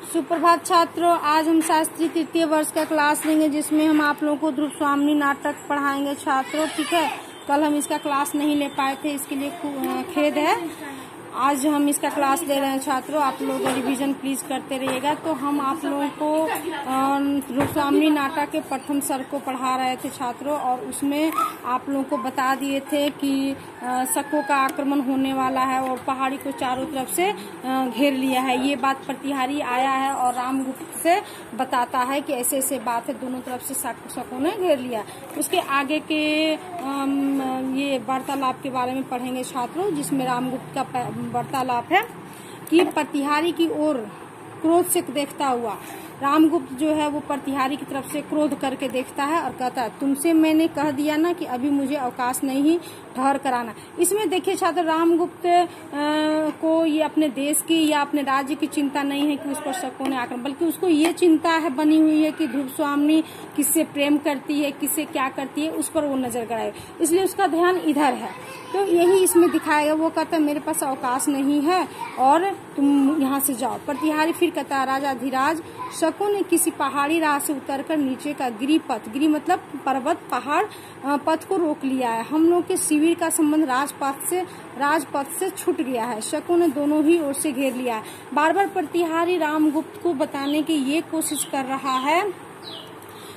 सुप्रभात छात्रों, आज हम शास्त्री तृतीय वर्ष का क्लास लेंगे जिसमें हम आप लोगों को ध्रुव स्वामिनी नाटक पढ़ाएंगे छात्रों। ठीक है, कल हम इसका क्लास नहीं ले पाए थे, इसके लिए खेद है। आज हम इसका क्लास ले रहे हैं छात्रों, आप लोग रिवीजन प्लीज करते रहिएगा। तो हम आप लोगों को ध्रुव स्वामिनी नाटक के प्रथम सर्ग को पढ़ा रहे थे छात्रों, और उसमें आप लोगों को बता दिए थे कि शकों का आक्रमण होने वाला है और पहाड़ी को चारों तरफ से घेर लिया है। ये बात प्रतिहारी आया है और रामगुप्त से बताता है कि ऐसे ऐसे बात है, दोनों तरफ से शकों ने घेर लिया। उसके आगे के ये वार्तालाप के बारे में पढ़ेंगे छात्रों, जिसमें रामगुप्त का वार्तालाप है कि प्रतिहारी की ओर क्रोध से देखता हुआ रामगुप्त जो है वो प्रतिहारी की तरफ से क्रोध करके देखता है और कहता है, तुमसे मैंने कह दिया ना कि अभी मुझे अवकाश नहीं, ठहर कराना। इसमें देखिए छात्र, रामगुप्त को ये अपने देश की या अपने राज्य की चिंता नहीं है कि उस पर शकों ने आक्रमण, बल्कि उसको ये चिंता है बनी हुई है कि ध्रुव स्वामिनी किससे प्रेम करती है, किससे क्या करती है, उस पर वो नजर गड़ाए, इसलिए उसका ध्यान इधर है। तो यही इसमें दिखाएगा। वो कहता है मेरे पास अवकाश नहीं है और तुम यहाँ से जाओ। प्रतिहारी फिर कहता है, राजा धीराज, शकों ने किसी पहाड़ी राह से उतरकर नीचे का गिरिपथ, गिरि मतलब पर्वत पहाड़, पथ को रोक लिया है। हम लोग के शिविर का संबंध राजपथ से छूट गया है। शकों ने दोनों ही ओर से घेर लिया है। बार बार प्रतिहारी रामगुप्त को बताने की ये कोशिश कर रहा है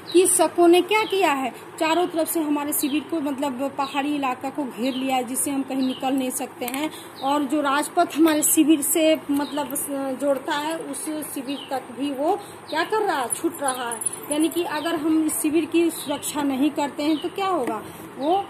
कि शकों ने क्या किया है, चारों तरफ से हमारे शिविर को मतलब पहाड़ी इलाका को घेर लिया है, जिससे हम कहीं निकल नहीं सकते हैं। और जो राजपथ हमारे शिविर से मतलब जोड़ता है, उस शिविर तक भी वो क्या कर रहा है, छूट रहा है। यानी कि अगर हम इस शिविर की सुरक्षा नहीं करते हैं तो क्या होगा, वो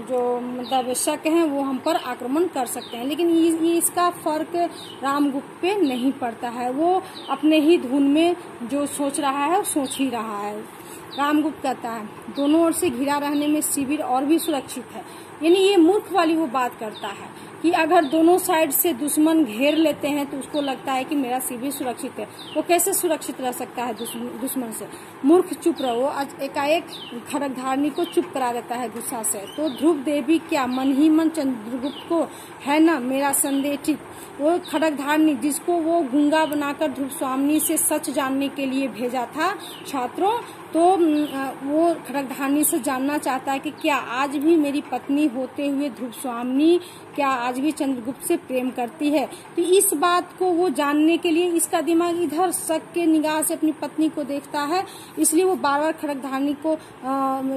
जो मतलब शक हैं वो हम पर आक्रमण कर सकते हैं। लेकिन ये इसका फर्क रामगुप्त पे नहीं पड़ता है। वो अपने ही धुन में जो सोच रहा है वो सोच ही रहा है। रामगुप्त कहता है, दोनों ओर से घिरा रहने में शिविर और भी सुरक्षित है। यानी ये मूर्ख वाली वो बात करता है कि अगर दोनों साइड से दुश्मन घेर लेते हैं तो उसको लगता है कि मेरा शिविर सुरक्षित है। वो कैसे सुरक्षित रह सकता है दुश्मन से? मूर्ख, चुप रहो। आज एकाएक खड्गधारणी को चुप करा देता है गुस्सा से। तो ध्रुव देवी क्या मन ही मन चंद्रगुप्त को है ना मेरा संदेह ठीक। वो खड्गधारणी जिसको वो गूंगा बनाकर ध्रुव स्वामिनी से सच जानने के लिए भेजा था छात्रों, तो वो खड्गधारणी से जानना चाहता है कि क्या आज भी मेरी पत्नी होते हुए ध्रुव स्वामिनी क्या आज भी चंद्रगुप्त से प्रेम करती है। तो इस बात को वो जानने के लिए इसका दिमाग इधर शक के निगाह से अपनी पत्नी को देखता है, इसलिए वो बार बार खड्गधारणी को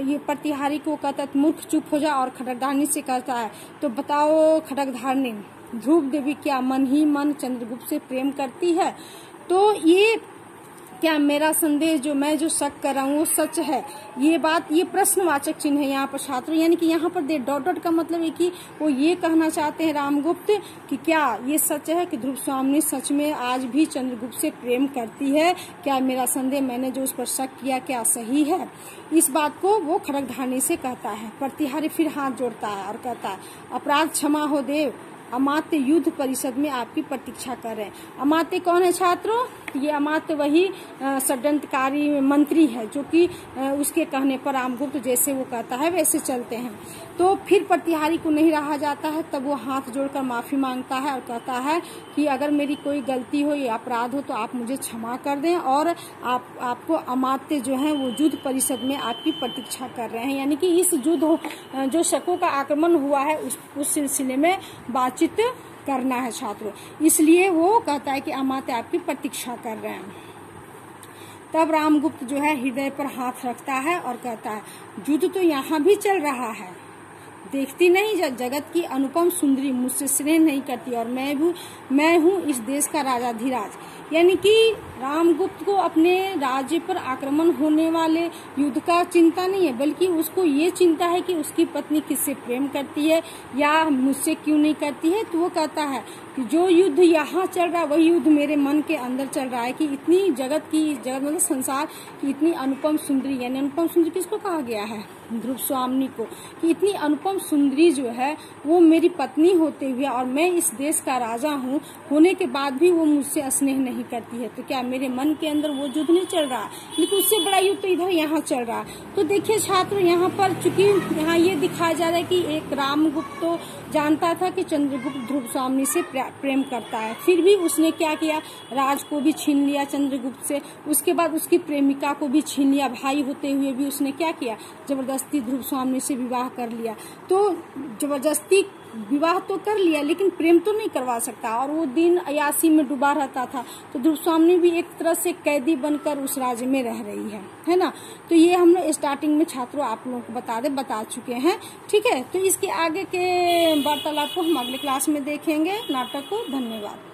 ये प्रतिहारी को कहता है, मूर्ख चुप हो जा। और खड्गधारणी से कहता है, तो बताओ खड्गधारणी, ध्रुव देवी क्या मन ही मन चंद्रगुप्त से प्रेम करती है? तो ये क्या मेरा संदेह जो मैं जो शक कर रहा हूँ वो सच है? ये बात, ये प्रश्नवाचक चिन्ह है यहाँ पर छात्रों। यानी कि यहाँ पर डॉट डॉट का मतलब है कि वो ये कहना चाहते हैं रामगुप्त कि क्या ये सच है कि ध्रुव स्वामिनी सच में आज भी चंद्रगुप्त से प्रेम करती है? क्या मेरा संदेह, मैंने जो उस पर शक किया, क्या सही है? इस बात को वो खड्गधारणी से कहता है। प्रतिहारी फिर हाथ जोड़ता है और कहता है, अपराध क्षमा हो देव, अमात्य युद्ध परिषद में आपकी प्रतीक्षा कर रहे हैं। अमात्य कौन है छात्रों? ये अमात्य वही षड्यंत्रकारी मंत्री है जो कि उसके कहने पर रामगुप्त जैसे वो कहता है वैसे चलते हैं। तो फिर प्रतिहारी को नहीं रहा जाता है, तब वो हाथ जोड़कर माफी मांगता है और कहता है कि अगर मेरी कोई गलती हो या अपराध हो तो आप मुझे क्षमा कर दें, और आपको अमात्य जो है वो युद्ध परिषद में आपकी प्रतीक्षा कर रहे हैं। यानी कि इस युद्ध जो शकों का आक्रमण हुआ है उस सिलसिले में बातचीत करना है छात्रों, इसलिए वो कहता है कि अमात्य आपकी प्रतीक्षा कर रहे हैं। तब रामगुप्त जो है हृदय पर हाथ रखता है और कहता है, युद्ध तो यहाँ भी चल रहा है, देखती नहीं जगत की अनुपम सुंदरी मुझसे स्नेह नहीं करती, और मैं हूँ इस देश का राजा धीराज। यानी कि रामगुप्त को अपने राज्य पर आक्रमण होने वाले युद्ध का चिंता नहीं है, बल्कि उसको ये चिंता है कि उसकी पत्नी किससे प्रेम करती है या मुझसे क्यों नहीं करती है। तो वो कहता है कि जो युद्ध यहाँ चल रहा है वही युद्ध मेरे मन के अंदर चल रहा है कि इतनी जगत मतलब संसार की इतनी अनुपम सुंदरी, यानी अनुपम सुंदरी किसको कहा गया है? ध्रुव स्वामिनी को, कि इतनी अनुपम सुंदरी जो है वो मेरी पत्नी होते हुए और मैं इस देश का राजा हूँ होने के बाद भी वो मुझसे स्नेह नहीं करती है। तो क्या मेरे मन के अंदर वो युद्ध नहीं चल रहा, लेकिन उससे बड़ा युद्ध तो इधर यहाँ चल रहा है। तो देखिए छात्र, यहाँ पर चूंकि यहाँ ये दिखाया जा रहा है कि एक रामगुप्त तो जानता था कि चंद्रगुप्त ध्रुव स्वामी से प्रेम करता है, फिर भी उसने क्या किया, राज को भी छीन लिया चंद्रगुप्त से, उसके बाद उसकी प्रेमिका को भी छीन लिया, भाई होते हुए भी उसने क्या किया, जबरदस्ती ध्रुव स्वामी से विवाह कर लिया। तो जबरदस्ती विवाह तो कर लिया लेकिन प्रेम तो नहीं करवा सकता, और वो दिन अयासी में डूबा रहता था। तो ध्रुव स्वामी भी एक तरह से कैदी बनकर उस राज्य में रह रही है ना। तो ये हम लोग स्टार्टिंग में छात्रों आप लोगों को बता चुके हैं, ठीक है। तो इसके आगे के वार्तालाप को हम अगले क्लास में देखेंगे, नाटक को। धन्यवाद।